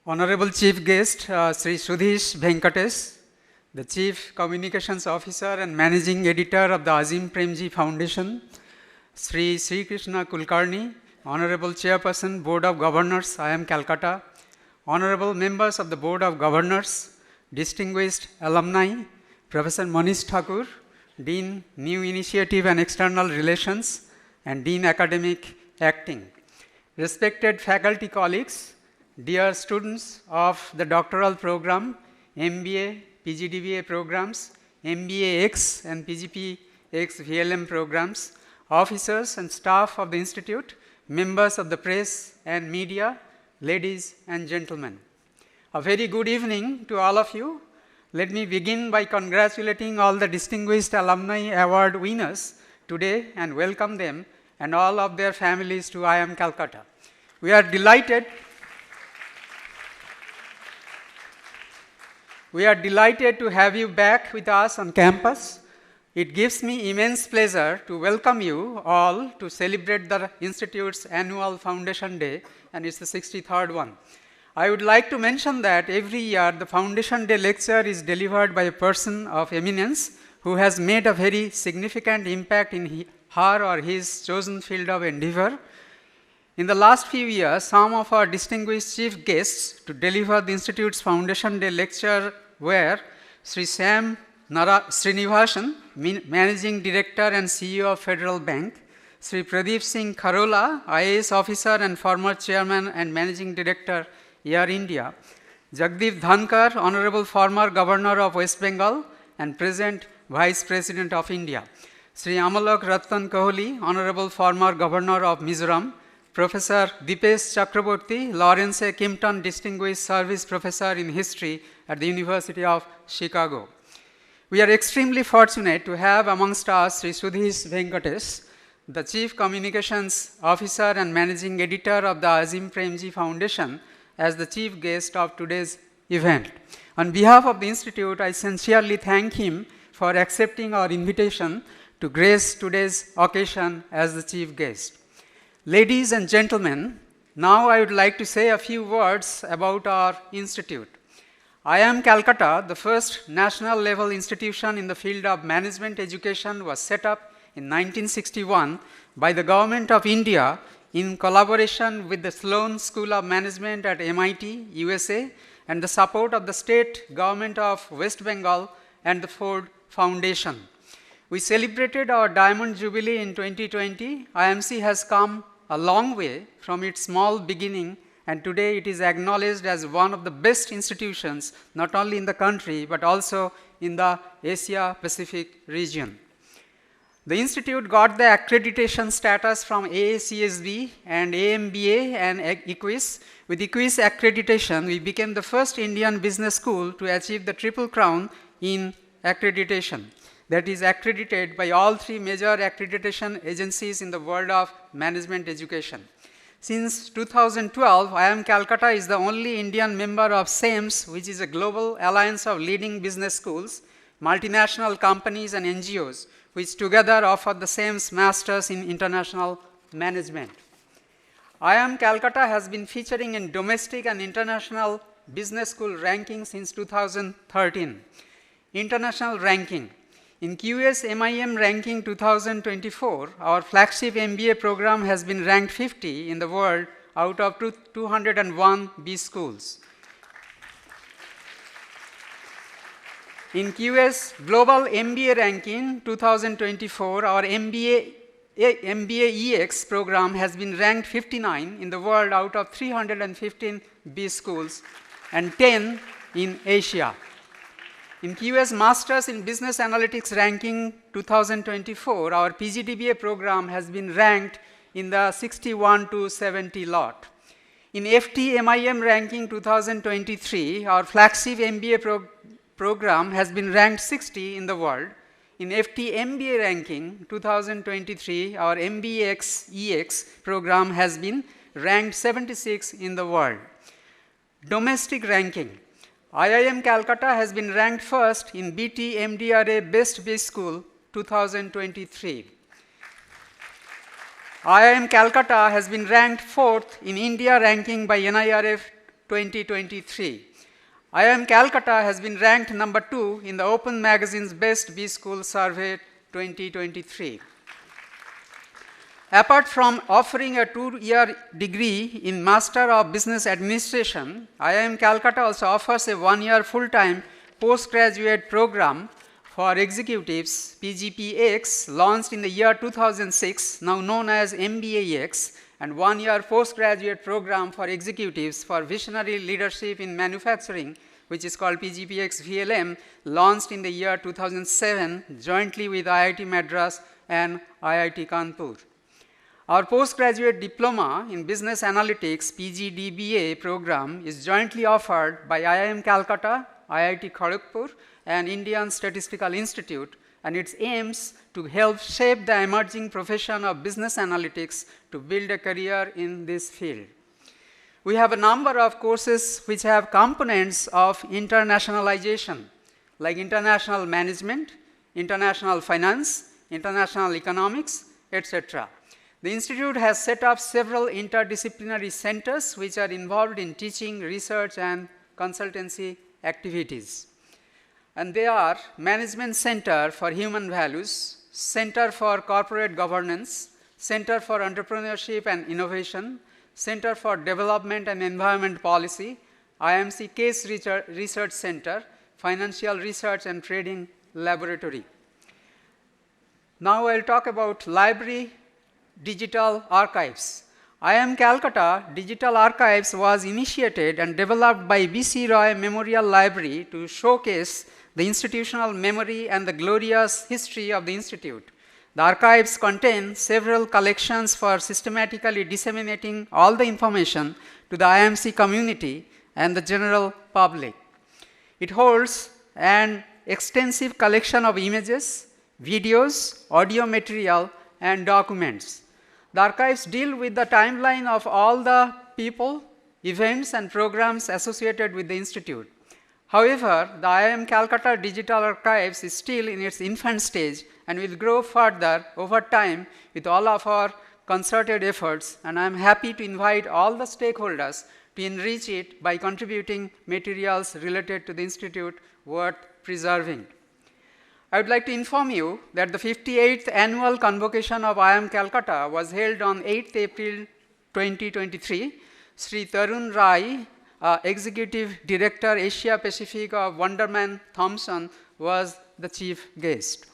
Honorable Chief Guest, Sri Sudhish Venkatesh, the Chief Communications Officer and Managing Editor of the Azim Premji Foundation, Sri Sri Krishna Kulkarni, Honorable Chairperson, Board of Governors, IIM Calcutta, Honorable Members of the Board of Governors, Distinguished Alumni, Professor Manish Thakur, Dean New Initiative and External Relations, and Dean Academic Acting. Respected faculty colleagues, dear students of the doctoral program, MBA, PGDBA programs, MBA-X and PGP-X VLM programs, officers and staff of the institute, members of the press and media, ladies and gentlemen. A very good evening to all of you. Let me begin by congratulating all the Distinguished Alumni Award winners today and welcome them and all of their families to IIM Calcutta. We are delighted to have you back with us on campus. It gives me immense pleasure to welcome you all to celebrate the Institute's annual Foundation Day, and it's the 63rd one. I would like to mention that every year the Foundation Day lecture is delivered by a person of eminence who has made a very significant impact in her or his chosen field of endeavor. In the last few years, some of our distinguished chief guests to deliver the Institute's Foundation Day lecture were Sri Sam Srinivasan, Managing Director and CEO of Federal Bank, Sri Pradeep Singh Kharola, IAS officer and former Chairman and Managing Director, Air India, Jagdeep Dhankar, Honorable former Governor of West Bengal and present Vice President of India, Sri Amalok Rattan Kohli, Honorable former Governor of Mizoram, Professor Dipesh Chakraborty, Lawrence A. Kimpton Distinguished Service Professor in History at the University of Chicago. We are extremely fortunate to have amongst us Sri Sudhish Venkatesh, the Chief Communications Officer and Managing Editor of the Azim Premji Foundation, as the chief guest of today's event. On behalf of the Institute, I sincerely thank him for accepting our invitation to grace today's occasion as the chief guest. Ladies and gentlemen, now I would like to say a few words about our institute. IIM Calcutta, the first national level institution in the field of management education, was set up in 1961 by the Government of India in collaboration with the Sloan School of Management at MIT, USA, and the support of the state government of West Bengal and the Ford Foundation. We celebrated our Diamond Jubilee in 2020. IIMC has come a long way from its small beginning, and today it is acknowledged as one of the best institutions, not only in the country, but also in the Asia-Pacific region. The institute got the accreditation status from AACSB and AMBA and EQUIS. With EQUIS accreditation, we became the first Indian business school to achieve the Triple Crown in accreditation. That is accredited by all three major accreditation agencies in the world of management education. Since 2012, IIM Calcutta is the only Indian member of SAMES, which is a global alliance of leading business schools, multinational companies and NGOs, which together offer the SAMES Masters in International Management. IIM Calcutta has been featuring in domestic and international business school rankings since 2013. International ranking. In QS MIM ranking 2024, our flagship MBA program has been ranked 50 in the world out of 201 B schools. In QS Global MBA ranking 2024, our MBA-EX program has been ranked 59 in the world out of 315 B schools and 10 in Asia. In QS Masters in Business Analytics ranking 2024, our PGDBA program has been ranked in the 61 to 70 lot. In FT MIM ranking 2023, our flagship MBA program has been ranked 60 in the world. In FT MBA ranking 2023, our MBA-EX program has been ranked 76 in the world. Domestic ranking. IIM Calcutta has been ranked first in BT MDRA Best B School 2023. IIM Calcutta has been ranked 4th in India ranking by NIRF 2023. IIM Calcutta has been ranked number 2 in the Open Magazine's Best B-School Survey 2023. Apart from offering a 2-year degree in Master of Business Administration, IIM Calcutta also offers a 1-year full-time postgraduate program for executives, PGPX, launched in the year 2006, now known as MBAX, and 1-year postgraduate program for executives for visionary leadership in manufacturing, which is called PGPX VLM, launched in the year 2007, jointly with IIT Madras and IIT Kanpur. Our postgraduate diploma in business analytics PGDBA program is jointly offered by IIM Calcutta, IIT Kharagpur, and Indian Statistical Institute, and it aims to help shape the emerging profession of business analytics to build a career in this field. We have a number of courses which have components of internationalization, like international management, international finance, international economics, etc. The Institute has set up several interdisciplinary centers which are involved in teaching, research, and consultancy activities. And they are Management Center for Human Values, Center for Corporate Governance, Center for Entrepreneurship and Innovation, Center for Development and Environment Policy, IIMC Case Research Center, Financial Research and Trading Laboratory. Now I'll talk about library digital archives. IIM Calcutta Digital Archives was initiated and developed by B.C. Roy Memorial Library to showcase the institutional memory and the glorious history of the Institute. The archives contain several collections for systematically disseminating all the information to the IIMC community and the general public. It holds an extensive collection of images, videos, audio material, and documents. The archives deal with the timeline of all the people, events, and programs associated with the Institute. However, the IIM Calcutta Digital Archives is still in its infant stage and will grow further over time with all of our concerted efforts, and I am happy to invite all the stakeholders to enrich it by contributing materials related to the Institute worth preserving. I would like to inform you that the 58th annual convocation of IIM Calcutta was held on 8th April 2023. Sri Tarun Rai, Executive Director Asia Pacific of Wonderman Thompson, was the chief guest.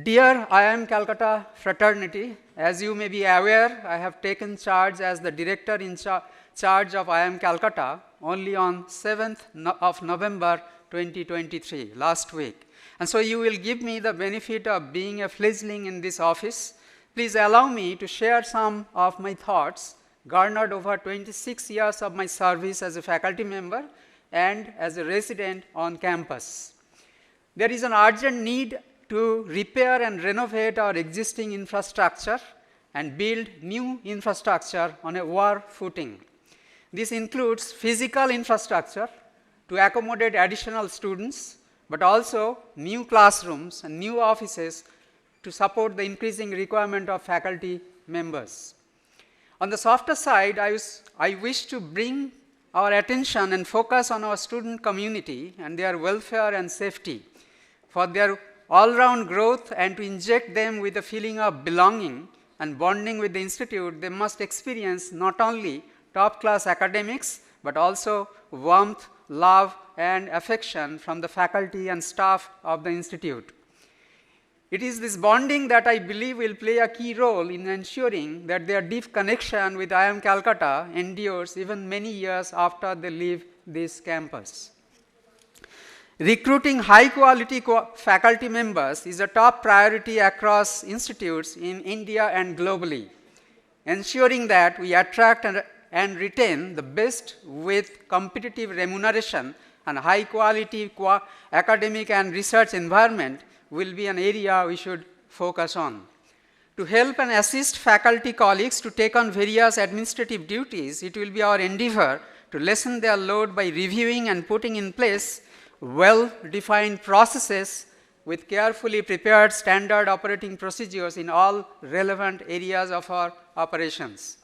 Dear IIM Calcutta fraternity, as you may be aware, I have taken charge as the director in charge of IIM Calcutta only on 7th of November 2023, last week. And so you will give me the benefit of being a fledgling in this office. Please allow me to share some of my thoughts garnered over 26 years of my service as a faculty member and as a resident on campus. There is an urgent need to repair and renovate our existing infrastructure and build new infrastructure on a war footing. This includes physical infrastructure to accommodate additional students, but also new classrooms and new offices to support the increasing requirement of faculty members. On the softer side, I wish to bring our attention and focus on our student community and their welfare and safety. For their all-round growth and to inject them with a feeling of belonging and bonding with the Institute, they must experience not only top-class academics, but also warmth, love, and affection from the faculty and staff of the Institute. It is this bonding that I believe will play a key role in ensuring that their deep connection with IIM Calcutta endures even many years after they leave this campus. Recruiting high-quality faculty members is a top priority across institutes in India and globally. Ensuring that we attract and retain the best with competitive remuneration and high-quality academic and research environment will be an area we should focus on. To help and assist faculty colleagues to take on various administrative duties, it will be our endeavor to lessen their load by reviewing and putting in place well-defined processes with carefully prepared standard operating procedures in all relevant areas of our operations.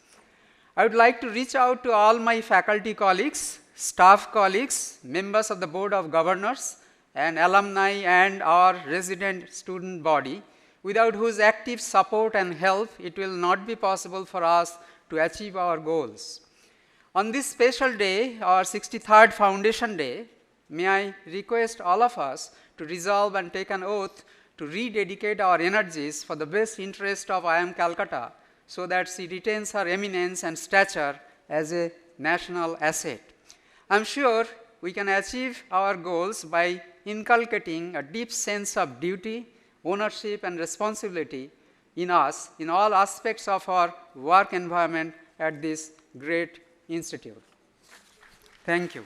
I would like to reach out to all my faculty colleagues, staff colleagues, members of the Board of Governors, and alumni and our resident student body, without whose active support and help it will not be possible for us to achieve our goals. On this special day, our 63rd Foundation Day, may I request all of us to resolve and take an oath to rededicate our energies for the best interest of IIM Calcutta, so that she retains her eminence and stature as a national asset. I am sure we can achieve our goals by inculcating a deep sense of duty, ownership, and responsibility in us in all aspects of our work environment at this great institute. Thank you.